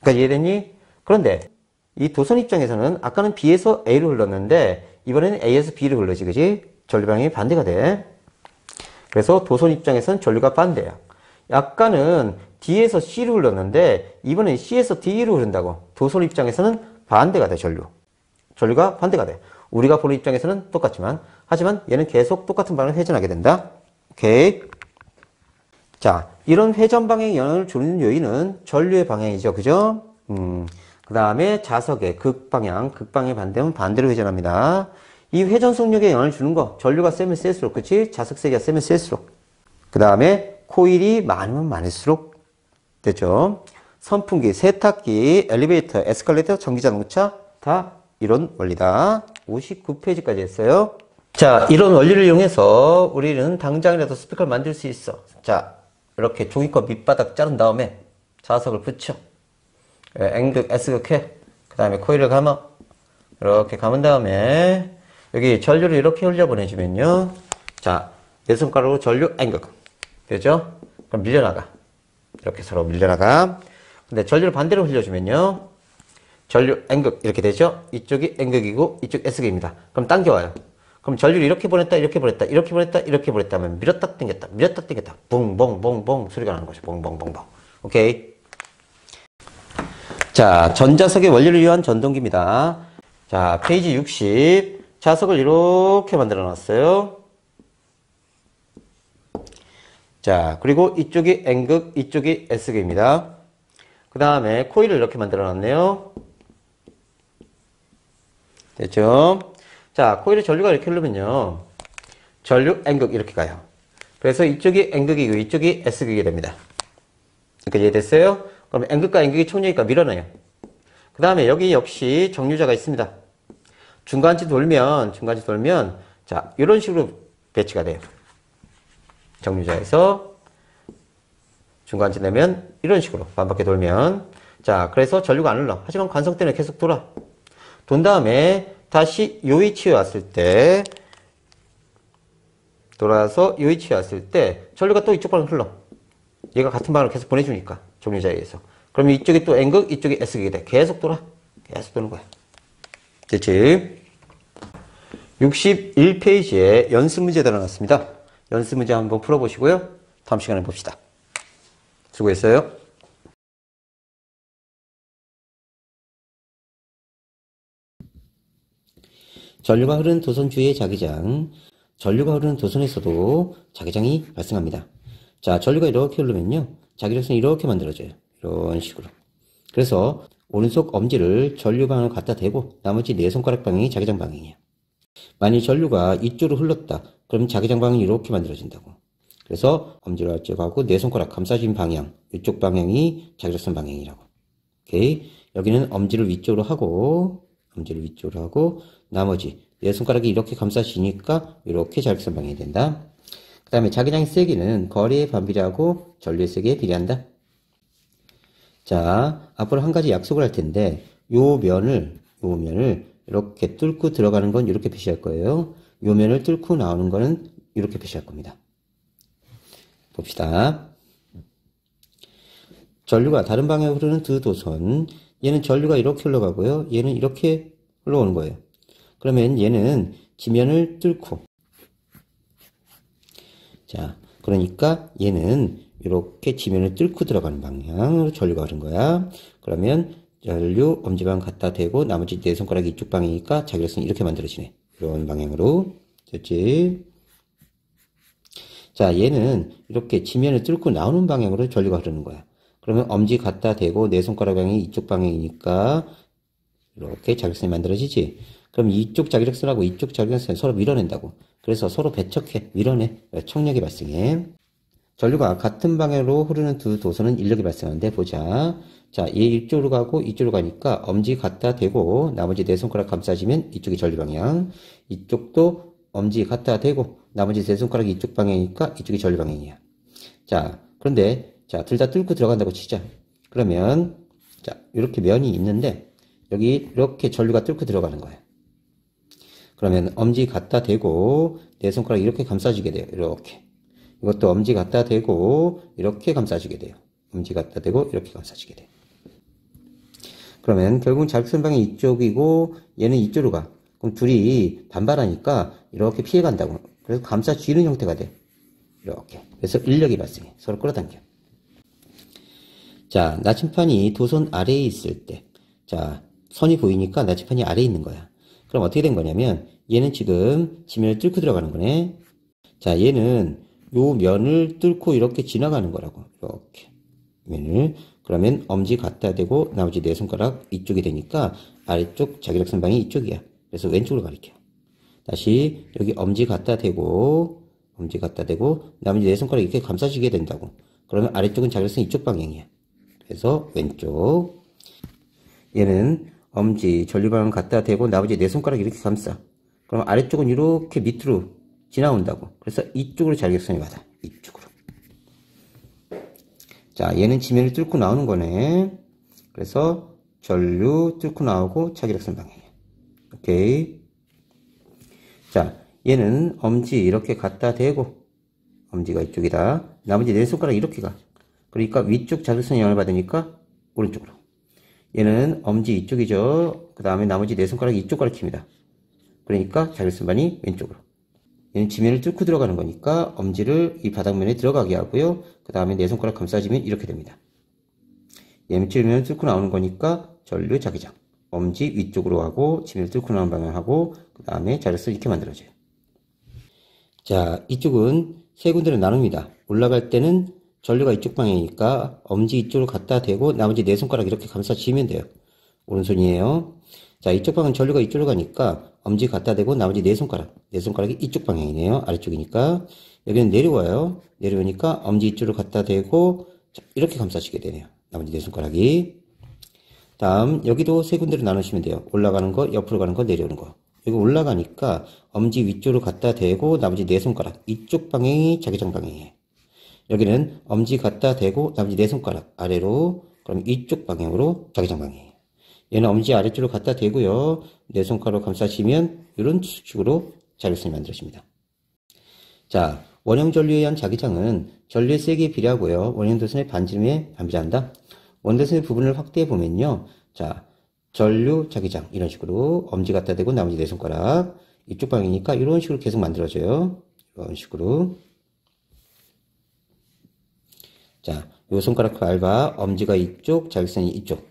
그러니까 이해됐니? 그런데 이 도선 입장에서는 아까는 B에서 A로 흘렀는데 이번에는 A에서 B로 흘러지, 그지? 전류 방향이 반대가 돼. 그래서 도선 입장에서는 전류가 반대야. 약간은 D에서 C로 흘렀는데 이번엔 C에서 D로 흐른다고. 도선 입장에서는 반대가 돼, 전류가 반대가 돼. 우리가 보는 입장에서는 똑같지만, 하지만 얘는 계속 똑같은 방향을 회전하게 된다. 오케이. 자, 이런 회전 방향의 영향을 주는 요인은 전류의 방향이죠. 그죠? 그 다음에 자석의 극방향의 반대면 반대로 회전합니다. 이 회전 속력에 영향을 주는 거, 전류가 세면 셀수록, 그치? 자석 세기가 세면 셀수록. 그 다음에 코일이 많으면 많을수록, 됐죠? 선풍기, 세탁기, 엘리베이터, 에스컬레이터, 전기자동차, 다 이런 원리다. 59페이지까지 했어요. 자, 이런 원리를 이용해서 우리는 당장이라도 스피커를 만들 수 있어. 자, 이렇게 종이컵 밑바닥 자른 다음에 자석을 붙여. N극, S극 해. 그 다음에 코일을 감아. 이렇게 감은 다음에 여기 전류를 이렇게 흘려보내주면요. 자, 내 손가락으로 전류 N극. 되죠? 그럼 밀려나가. 이렇게 서로 밀려나가. 근데 전류를 반대로 흘려주면요. 전류 N극 이렇게 되죠? 이쪽이 N극이고 이쪽 S극입니다. 그럼 당겨와요. 그럼 전류를 이렇게 보냈다, 이렇게 보냈다, 이렇게 보냈다, 이렇게 보냈다 하면 밀었다 당겼다, 밀었다 당겼다, 붕붕붕붕 소리가 나는 거죠. 붕붕붕붕. 오케이. 자, 전자석의 원리를 위한 전동기입니다. 자, 페이지 60. 자석을 이렇게 만들어 놨어요. 자, 그리고 이쪽이 N극, 이쪽이 S극입니다. 그 다음에 코일을 이렇게 만들어 놨네요. 됐죠? 자, 코일에 전류가 이렇게 흐르면요. 전류 N극 이렇게 가요. 그래서 이쪽이 N극이고 이쪽이 S극이 됩니다. 그러니까 이해됐어요? 그럼 N극과 N극이 총력이니까 밀어넣어요. 그 다음에 여기 역시 정류자가 있습니다. 중간지 돌면, 자, 이런 식으로 배치가 돼요. 정류자에서 중간지 내면 이런 식으로 반바퀴 돌면. 자, 그래서 전류가 안 흘러. 하지만 관성 때문에 계속 돌아. 돈 다음에 다시 요 위치에 왔을 때, 돌아서 요 위치에 왔을 때 전류가 또 이쪽 방향으로 흘러. 얘가 같은 방향으로 계속 보내주니까, 정류자에 의해서. 그럼 이쪽이 또 N극, 이쪽이 S극이 돼. 계속 돌아. 계속 도는 거야. 됐지? 61페이지에 연습 문제 달아놨습니다. 연습 문제 한번 풀어보시고요. 다음 시간에 봅시다. 수고했어요. 전류가 흐르는 도선 주위의 자기장. 전류가 흐르는 도선에서도 자기장이 발생합니다. 자, 전류가 이렇게 흐르면요. 자기력선이 이렇게 만들어져요. 이런 식으로. 그래서 오른손 엄지를 전류 방향으로 갖다 대고 나머지 네 손가락 방향이 자기장 방향이에요. 만일 전류가 이쪽으로 흘렀다. 그럼 자기장 방향이 이렇게 만들어진다고. 그래서 엄지를 앞쪽 하고 네 손가락 감싸진 방향, 이쪽 방향이 자기력선 방향이라고. 오케이. 여기는 엄지를 위쪽으로 하고 나머지 네 손가락이 이렇게 감싸지니까 이렇게 자기력선 방향이 된다. 그 다음에 자기장의 세기는 거리에 반비례하고 전류의 세기에 비례한다. 자, 앞으로 한 가지 약속을 할 텐데 요 면을 이렇게 뚫고 들어가는 건 이렇게 표시할 거예요. 요 면을 뚫고 나오는 거는 이렇게 표시할 겁니다. 봅시다. 전류가 다른 방향으로 흐르는 두 도선. 얘는 전류가 이렇게 흘러가고요. 얘는 이렇게 흘러오는 거예요. 그러면 얘는 지면을 뚫고. 자, 그러니까 얘는 이렇게 지면을 뚫고 들어가는 방향으로 전류가 흐른 거야. 그러면 전류 엄지방 갖다 대고 나머지 네 손가락이 이쪽 방향이니까 자기력선이 이렇게 만들어지네. 이런 방향으로. 됐지? 자, 얘는 이렇게 지면을 뚫고 나오는 방향으로 전류가 흐르는 거야. 그러면 엄지 갖다 대고 네 손가락 방향이 이쪽 방향이니까 이렇게 자기력선이 만들어지지. 그럼 이쪽 자기력선하고 이쪽 자기력선을 서로 밀어낸다고. 그래서 서로 배척해, 밀어내. 청력이 발생해. 전류가 같은 방향으로 흐르는 두 도선은 인력이 발생하는데 보자. 자, 얘 이쪽으로 가고 이쪽으로 가니까 엄지 갖다 대고 나머지 네 손가락 감싸지면 이쪽이 전류 방향. 이쪽도 엄지 갖다 대고 나머지 네 손가락이 이쪽 방향이니까 이쪽이 전류 방향이야. 자, 그런데 자, 둘 다 뚫고 들어간다고 치자. 그러면 자, 이렇게 면이 있는데 여기 이렇게 전류가 뚫고 들어가는 거야. 그러면 엄지 갖다 대고 네 손가락 이렇게 감싸지게 돼요. 이렇게. 이것도 엄지 갖다 대고 이렇게 감싸지게 돼요. 엄지 갖다 대고 이렇게 감싸지게 돼요. 그러면 결국은 자기력선 방향이 이쪽이고 얘는 이쪽으로 가. 그럼 둘이 반발하니까 이렇게 피해간다고. 그래서 감싸쥐는 형태가 돼. 이렇게. 그래서 인력이 발생해. 서로 끌어당겨. 자, 나침판이 도선 아래에 있을 때, 자, 선이 보이니까 나침판이 아래에 있는 거야. 그럼 어떻게 된 거냐면, 얘는 지금 지면을 뚫고 들어가는 거네. 자, 얘는 요 면을 뚫고 이렇게 지나가는 거라고. 이렇게. 면을. 그러면 엄지 갖다 대고 나머지 네 손가락 이쪽이 되니까 아래쪽 자기력선방이 이쪽이야. 그래서 왼쪽으로 가리켜. 다시 여기 엄지 갖다 대고 나머지 네 손가락 이렇게 감싸주게 된다고. 그러면 아래쪽은 자기력선 이쪽 방향이야. 그래서 왼쪽. 얘는 엄지 전류방을 갖다 대고 나머지 네 손가락 이렇게 감싸. 그럼 아래쪽은 이렇게 밑으로 지나온다고. 그래서 이쪽으로 자기력선이 받아. 이쪽으로. 자, 얘는 지면을 뚫고 나오는 거네. 그래서 전류 뚫고 나오고 자기력선 방향이야. 오케이. 자, 얘는 엄지 이렇게 갖다 대고, 엄지가 이쪽이다. 나머지 네 손가락 이렇게 가. 그러니까 위쪽 자기력선 영향을 받으니까 오른쪽으로. 얘는 엄지 이쪽이죠. 그 다음에 나머지 네 손가락이 이쪽 가리킵니다. 그러니까 자기력선반이 왼쪽으로. 얘는 지면을 뚫고 들어가는 거니까 엄지를 이 바닥면에 들어가게 하고요. 그 다음에 네 손가락 감싸주면 이렇게 됩니다. 얘는 지면을 뚫고 나오는 거니까 전류 자기장. 엄지 위쪽으로 하고 지면을 뚫고 나오는 방향 하고 그 다음에 자기력선 이렇게 만들어져요. 자, 이쪽은 세 군데로 나눕니다. 올라갈 때는 전류가 이쪽 방향이니까 엄지 이쪽으로 갖다 대고 나머지 네 손가락 이렇게 감싸주면 돼요. 오른손이에요. 자, 이쪽 방은 전류가 이쪽으로 가니까 엄지 갖다 대고 나머지 네 손가락이 이쪽 방향이네요. 아래쪽이니까. 여기는 내려와요. 내려오니까 엄지 이쪽으로 갖다 대고 이렇게 감싸주게 되네요. 나머지 네 손가락이. 다음 여기도 세 군데로 나누시면 돼요. 올라가는 거, 옆으로 가는 거, 내려오는 거. 여기 올라가니까 엄지 위쪽으로 갖다 대고 나머지 네 손가락 이쪽 방향이 자기장 방향이에요. 여기는 엄지 갖다 대고 나머지 네 손가락 아래로, 그럼 이쪽 방향으로 자기장 방향이에요. 얘는 엄지 아래쪽으로 갖다 대고요. 네 손가락으로 감싸시면 이런 식으로 자기력선이 만들어집니다. 자, 원형 전류에 의한 자기장은 전류의 세기에 비례하고요. 원형 도선의 반지름에 반비례한다. 원도선의 부분을 확대해 보면요. 자, 전류 자기장 이런 식으로 엄지 갖다 대고 나머지 네 손가락 이쪽 방향이니까 이런 식으로 계속 만들어져요. 이런 식으로. 자, 요 손가락 밟아 엄지가 이쪽, 자기선이 이쪽.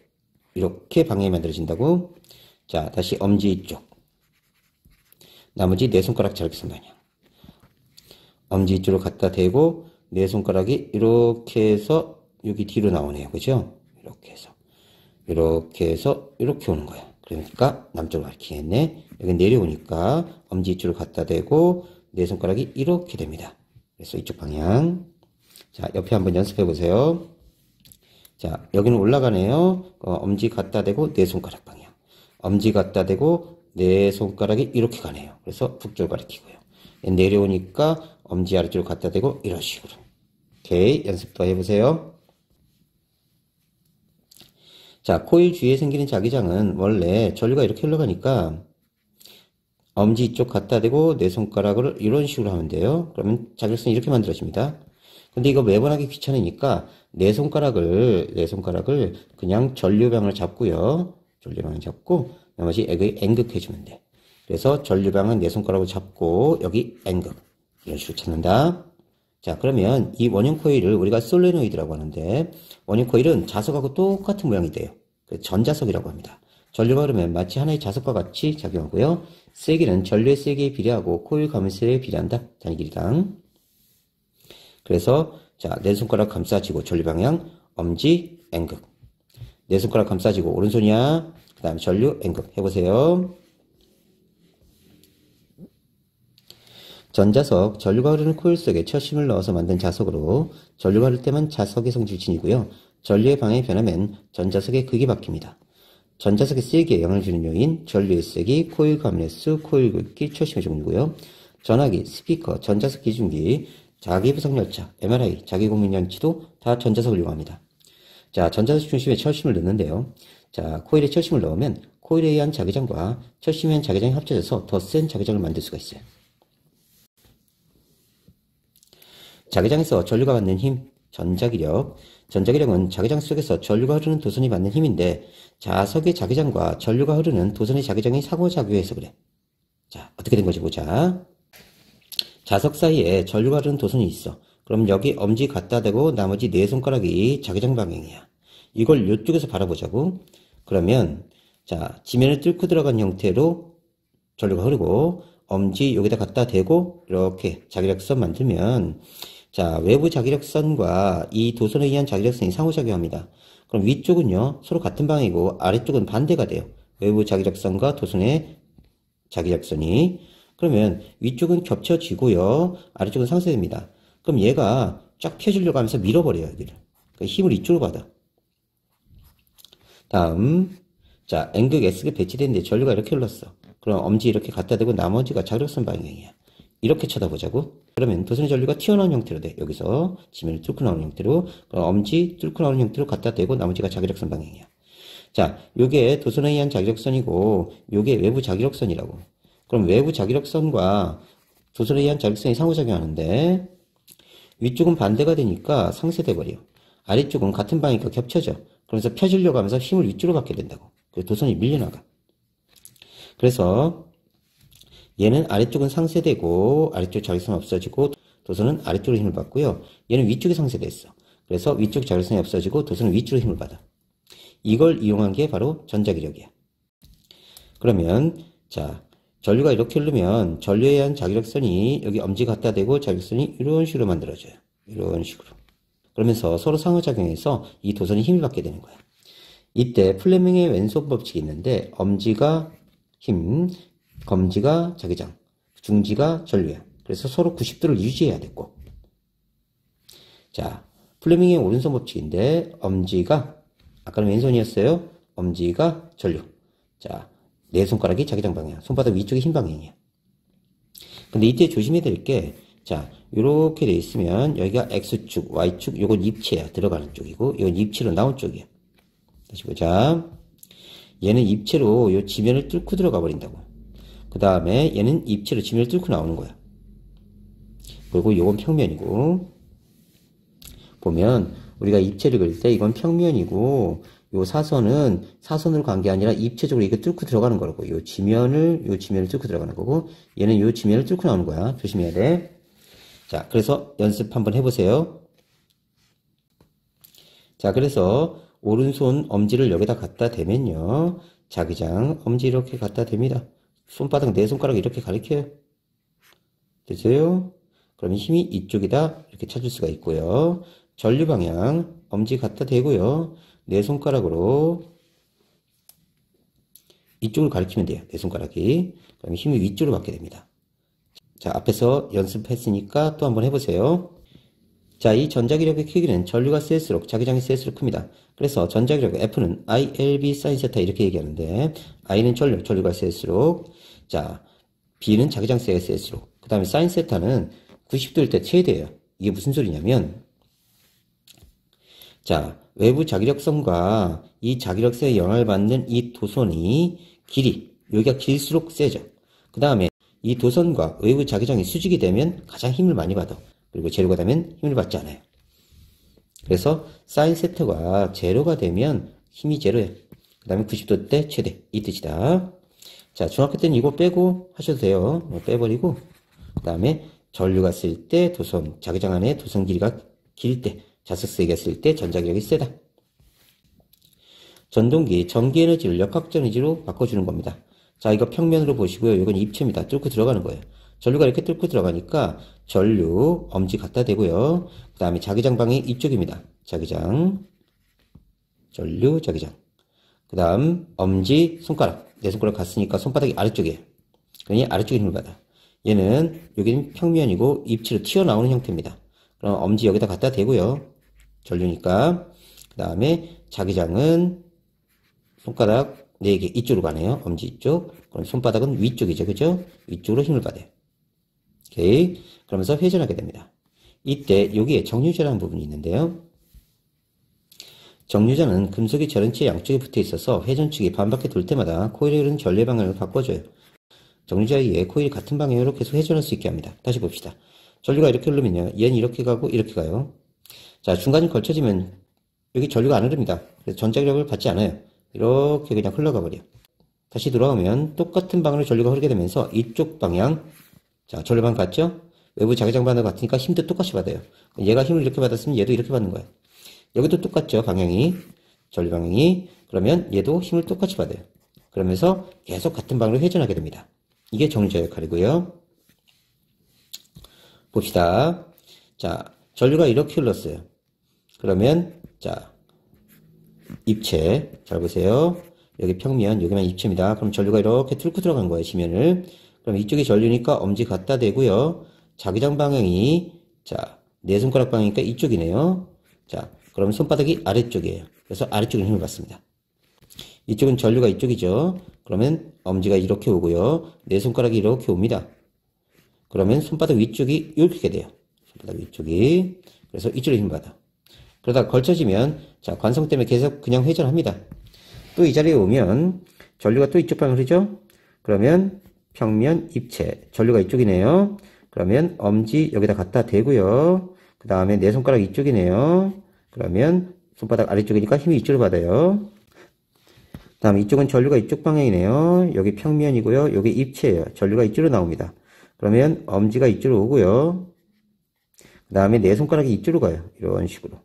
이렇게 방향이 만들어진다고. 자, 다시 엄지 이쪽. 나머지 네 손가락 자기선 방향. 엄지 이쪽으로 갖다 대고 네 손가락이 이렇게 해서 여기 뒤로 나오네요. 그죠? 이렇게 해서 이렇게 오는 거야. 그러니까 남쪽으로 가리키겠네. 여기 내려오니까 엄지 이쪽으로 갖다 대고 네 손가락이 이렇게 됩니다. 그래서 이쪽 방향. 자, 옆에 한번 연습해 보세요. 자, 여기는 올라가네요. 엄지 갖다 대고 네 손가락 방향. 엄지 갖다 대고 네 손가락이 이렇게 가네요. 그래서 북쪽을 가리키고요. 내려오니까 엄지 아래쪽으로 갖다 대고 이런 식으로. 오케이, 연습 더 해보세요. 자, 코일 주위에 생기는 자기장은 원래 전류가 이렇게 흘러가니까 엄지 이쪽 갖다 대고 네 손가락을 이런 식으로 하면 돼요. 그러면 자기력선이 이렇게 만들어집니다. 근데 이거 매번 하기 귀찮으니까 네 손가락을 그냥 전류방을 잡고요. 전류방을 잡고 나머지 N극해주면 돼. 그래서 전류방은 네 손가락으로 잡고 여기 N극 이런 식으로 찾는다. 자, 그러면 이 원형 코일을 우리가 솔레노이드라고 하는데 원형 코일은 자석하고 똑같은 모양이 돼요. 그래서 전자석이라고 합니다. 전류가 흐르면 마치 하나의 자석과 같이 작용하고요. 세기는 전류의 세기에 비례하고 코일 가면수에 비례한다. 단위 길이당. 그래서 자, 네 손가락 감싸지고 전류 방향 엄지 N극. 네 손가락 감싸지고 오른손이야. 그 다음에 전류 N극 해보세요. 전자석, 전류가 흐르는 코일 속에 철심을 넣어서 만든 자석으로 전류가 흐를 때만 자석의 성질진이고요. 전류의 방향이 변하면 전자석의 극이 바뀝니다. 전자석의 세기에 영향을 주는 요인, 전류의 세기, 코일 가면수, 코일 굵기, 철심의 종류고요. 전화기, 스피커, 전자석 기준기, 자기부속열차, MRI, 자기공민장치도 다 전자석을 이용합니다. 자, 전자석 중심에 철심을 넣는데요. 자, 코일에 철심을 넣으면 코일에 의한 자기장과 철심에 의한 자기장이 합쳐져서 더 센 자기장을 만들 수가 있어요. 자기장에서 전류가 받는 힘, 전자기력. 전자기력은 자기장 속에서 전류가 흐르는 도선이 받는 힘인데 자석의 자기장과 전류가 흐르는 도선의 자기장이 상호작용해서 그래. 자, 어떻게 된 건지 보자. 자석 사이에 전류가 흐르는 도선이 있어. 그럼 여기 엄지 갖다 대고 나머지 네 손가락이 자기장 방향이야. 이걸 이쪽에서 바라보자고. 그러면 자, 지면을 뚫고 들어간 형태로 전류가 흐르고 엄지 여기다 갖다 대고 이렇게 자기력선 만들면 자, 외부 자기력선과 이 도선에 의한 자기력선이 상호작용합니다. 그럼 위쪽은요 서로 같은 방향이고 아래쪽은 반대가 돼요. 외부 자기력선과 도선의 자기력선이. 그러면 위쪽은 겹쳐지고요 아래쪽은 상쇄됩니다. 그럼 얘가 쫙 펴지려고 하면서 밀어버려요. 여기를. 그러니까 힘을 이쪽으로 받아. 다음 자, N극 S극 배치되는데 전류가 이렇게 흘렀어. 그럼 엄지 이렇게 갖다 대고 나머지가 자기력선 방향이야. 이렇게 쳐다보자고. 그러면 도선의 전류가 튀어나온 형태로 돼. 여기서 지면을 뚫고 나오는 형태로. 그럼 엄지 뚫고 나오는 형태로 갖다 대고 나머지가 자기력선 방향이야. 자, 요게 도선에 의한 자기력선이고 요게 외부 자기력선이라고. 그럼 외부 자기력선과 도선에 의한 자기력선이 상호작용하는데 위쪽은 반대가 되니까 상쇄돼 버려. 아래쪽은 같은 방향이니까 겹쳐져. 그러면서 펴지려고 하면서 힘을 위쪽으로 받게 된다고. 그래서 도선이 밀려나가. 그래서 얘는 아래쪽은 상쇄되고 아래쪽 자기력선이 없어지고 도선은 아래쪽으로 힘을 받고요. 얘는 위쪽에 상쇄됐어. 그래서 위쪽 자기력선이 없어지고 도선은 위쪽으로 힘을 받아. 이걸 이용한 게 바로 전자기력이야. 그러면 자, 전류가 이렇게 흐르면 전류에 의한 자기력선이 여기 엄지 갖다 대고 자기력선이 이런 식으로 만들어져요. 이런 식으로. 그러면서 서로 상호작용해서 이 도선이 힘을 받게 되는 거야. 이때 플레밍의 왼손 법칙이 있는데 엄지가 힘, 검지가 자기장, 중지가 전류야. 그래서 서로 90도를 유지해야 돼 꼭. 자, 플레밍의 오른손 법칙인데 엄지가 아까는 왼손이었어요. 엄지가 전류. 자, 네 손가락이 자기장 방향, 손바닥 위쪽이 힘 방향이야. 근데 이때 조심해야 될 게, 자, 요렇게 돼 있으면 여기가 X축, Y축, 요건 입체야. 들어가는 쪽이고, 이건 입체로 나온 쪽이야. 다시 보자. 얘는 입체로 요 지면을 뚫고 들어가 버린다고. 그 다음에 얘는 입체로 지면을 뚫고 나오는 거야. 그리고 요건 평면이고, 보면 우리가 입체를 그릴 때 이건 평면이고, 요 사선으로 간 게 아니라 입체적으로 이거 뚫고 들어가는 거라고. 요 지면을 뚫고 들어가는 거고, 얘는 요 지면을 뚫고 나오는 거야. 조심해야 돼. 자, 그래서 연습 한번 해보세요. 자, 그래서 오른손 엄지를 여기다 갖다 대면요. 자기장, 엄지 이렇게 갖다 댑니다. 손바닥 네 손가락 이렇게 가리켜요. 되세요? 그러면 힘이 이쪽이다. 이렇게 찾을 수가 있고요. 전류 방향, 엄지 갖다 대고요. 네 손가락으로 이쪽을 가리키면 돼요. 네 손가락이. 그럼 힘이 위쪽으로 받게 됩니다. 자, 앞에서 연습했으니까 또 한번 해보세요. 자, 이 전자기력의 크기는 전류가 셀수록 자기장이 셀수록 큽니다. 그래서 전자기력 F는 ILB sin 세타 이렇게 얘기하는데 I는 전류가 셀수록 자, B는 자기장 셀수록 그 다음에 sin 세타는 90도일 때 최대예요. 이게 무슨 소리냐면 자, 외부 자기력선과 이 자기력선에 영향을 받는 이 도선이 여기가 길수록 세죠. 그 다음에 이 도선과 외부 자기장이 수직이 되면 가장 힘을 많이 받아. 그리고 제로가 되면 힘을 받지 않아요. 그래서 사인 세타가 제로가 되면 힘이 제로예요. 그 다음에 90도 때 최대. 이 뜻이다. 자, 중학교 때는 이거 빼고 하셔도 돼요. 빼버리고. 그 다음에 전류가 쓸 때 자기장 안에 도선 길이가 길 때, 자석세기가 쓸 때 전자기력이 세다. 전동기, 전기 에너지를 역학적 에너지로 바꿔주는 겁니다. 자, 이거 평면으로 보시고요. 이건 입체입니다. 뚫고 들어가는 거예요. 전류가 이렇게 뚫고 들어가니까 전류, 엄지 갖다 대고요. 그 다음에 자기장 방이 이쪽입니다. 자기장, 전류, 자기장. 그 다음 엄지, 손가락. 네 손가락 갔으니까 손바닥이 아래쪽이에요. 그러니 아래쪽에 힘을 받아. 얘는 여기는 평면이고 입체로 튀어나오는 형태입니다. 그럼 엄지 여기다 갖다 대고요. 전류니까. 그 다음에 자기장은 손가락 4개 이쪽으로 가네요. 엄지 이쪽. 그럼 손바닥은 위쪽이죠. 그죠? 위쪽으로 힘을 받아요. 오케이. 그러면서 회전하게 됩니다. 이때 여기에 정류자라는 부분이 있는데요. 정류자는 금속의 절연체 양쪽에 붙어 있어서 회전축이 반바퀴 돌 때마다 코일에 흐르는 전류의 방향을 바꿔줘요. 정류자에 의해 코일이 같은 방향으로 계속 회전할 수 있게 합니다. 다시 봅시다. 전류가 이렇게 흐르면요. 얘는 이렇게 가고 이렇게 가요. 자, 중간이 걸쳐지면 여기 전류가 안 흐릅니다. 그래서 전자기력을 받지 않아요. 이렇게 그냥 흘러가 버려. 다시 돌아오면 똑같은 방향으로 전류가 흐르게 되면서 이쪽 방향, 자, 전류방 같죠? 외부 자기장 반응 같으니까 힘도 똑같이 받아요. 얘가 힘을 이렇게 받았으면 얘도 이렇게 받는 거예요. 여기도 똑같죠, 방향이. 전류 방향이. 그러면 얘도 힘을 똑같이 받아요. 그러면서 계속 같은 방향으로 회전하게 됩니다. 이게 정류자 역할이고요. 봅시다. 자, 전류가 이렇게 흘렀어요. 그러면 자, 입체. 잘 보세요. 여기 평면, 여기만 입체입니다. 그럼 전류가 이렇게 뚫고 들어간 거예요, 지면을. 그럼 이쪽이 전류니까 엄지 갖다 대고요. 자기장 방향이, 자, 네 손가락 방향이니까 이쪽이네요. 자, 그럼 손바닥이 아래쪽이에요. 그래서 아래쪽에 힘을 받습니다. 이쪽은 전류가 이쪽이죠. 그러면 엄지가 이렇게 오고요. 네 손가락이 이렇게 옵니다. 그러면 손바닥 위쪽이 이렇게 돼요. 손바닥 위쪽이. 그래서 이쪽에 힘을 받아. 그러다 걸쳐지면, 자, 관성 때문에 계속 그냥 회전합니다. 또 이 자리에 오면 전류가 또 이쪽 방향으로 흐르죠? 그러면 평면 입체. 전류가 이쪽이네요. 그러면 엄지 여기다 갖다 대고요. 그 다음에 내 손가락 이쪽이네요. 그러면 손바닥 아래쪽이니까 힘이 이쪽으로 받아요. 그 다음 이쪽은 전류가 이쪽 방향이네요. 여기 평면이고요. 여기 입체예요. 전류가 이쪽으로 나옵니다. 그러면 엄지가 이쪽으로 오고요. 그 다음에 내 손가락이 이쪽으로 가요. 이런 식으로.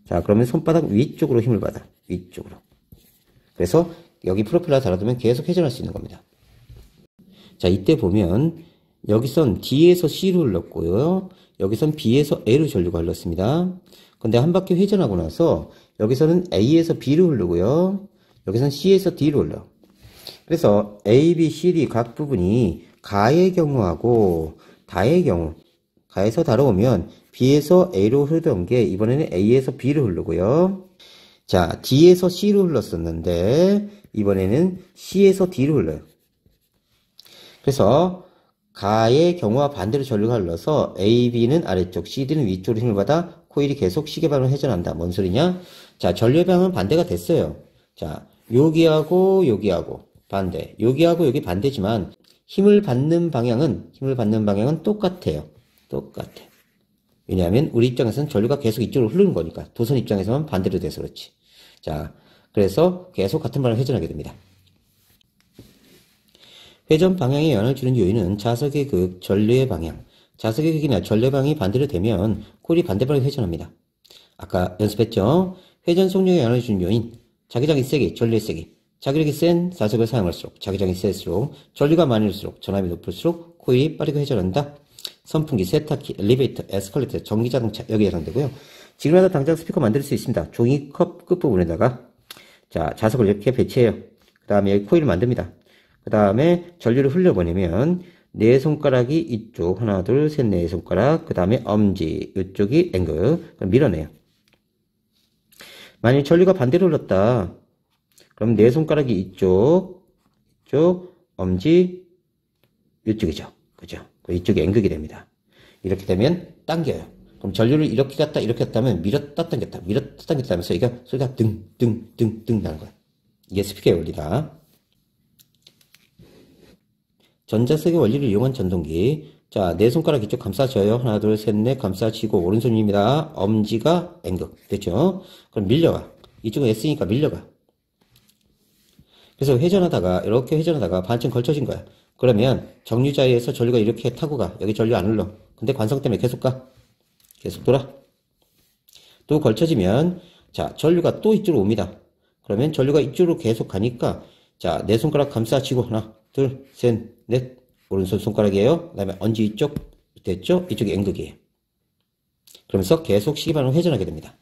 자, 그러면 손바닥 위쪽으로 힘을 받아. 위쪽으로. 그래서 여기 프로펠러 달아두면 계속 회전할 수 있는 겁니다. 자, 이때 보면 여기선 D에서 C로 흘렀고요. 여기선 B에서 A로 전류가 흘렀습니다. 근데 한 바퀴 회전하고 나서 여기서는 A에서 B로 흐르고요. 여기선 C에서 D로 흘러. 그래서 A, B, C, D 각 부분이 가의 경우하고 다의 경우, 가에서 다뤄오면 B에서 A로 흐르던 게 이번에는 A에서 B로 흐르고요. 자, D에서 C로 흘렀었는데 이번에는 C에서 D로 흘러요. 그래서 가의 경우와 반대로 전류가 흘러서 A, B는 아래쪽, C, D는 위쪽으로 힘을 받아 코일이 계속 시계방으로 회전한다. 뭔 소리냐? 자, 전류의 방향은 반대가 됐어요. 자, 여기하고 여기하고 반대. 여기하고 여기 반대지만 힘을 받는 방향은 똑같아요. 똑같아. 왜냐하면 우리 입장에서는 전류가 계속 이쪽으로 흐르는 거니까. 도선 입장에서는 반대로 돼서 그렇지. 자, 그래서 계속 같은 방향으로 회전하게 됩니다. 회전 방향에 영향을 주는 요인은 자석의 극, 전류의 방향. 자석의 극이나 전류의 방향이 반대로 되면 코일이 반대 방향으로 회전합니다. 아까 연습했죠? 회전 속력에 영향을 주는 요인. 자기장이 세기, 전류의 세기. 자기력이 센 자석을 사용할수록, 자기장이 셀수록, 전류가 많을수록, 전압이 높을수록 코일이 빠르게 회전한다. 선풍기, 세탁기, 엘리베이터, 에스컬레이터, 전기자동차 여기에 해당되고요. 지금이라도 당장 스피커 만들 수 있습니다. 종이컵 끝부분에다가 자, 자석을 이렇게 배치해요. 그 다음에 여기 코일을 만듭니다. 그 다음에 전류를 흘려보내면 네 손가락이 이쪽 하나 둘 셋 네 손가락 그 다음에 엄지 이쪽이 앵글 밀어내요. 만약 전류가 반대로 흘렀다. 그럼 네 손가락이 이쪽 엄지 이쪽이죠. 그죠? 이쪽이 N극이 됩니다. 이렇게 되면 당겨요. 그럼 전류를 이렇게 갔다 이렇게 갔다 하면 밀었다 당겼다 하면서 이게 소리가 등 나는 거야. 이게 스피커의 원리다. 전자석의 원리를 이용한 전동기. 자, 네 손가락 이쪽 감싸줘요. 하나 둘 셋 넷 감싸지고 오른손입니다. 엄지가 N극 됐죠? 그럼 밀려가. 이쪽은 S니까 밀려가. 그래서 회전하다가 이렇게 회전하다가 반쯤 걸쳐진 거야. 그러면 정류자에서 전류가 이렇게 타고 가. 여기 전류 안 흘러. 근데 관성 때문에 계속 가. 계속 돌아. 또 걸쳐지면 자, 전류가 또 이쪽으로 옵니다. 그러면 전류가 이쪽으로 계속 가니까 자, 네 손가락 감싸지고 하나, 둘, 셋, 넷. 오른손 손가락이에요. 그 다음에 엄지 이쪽 됐죠? 이쪽이 N극이에요. 그러면서 계속 시계방으로 회전하게 됩니다.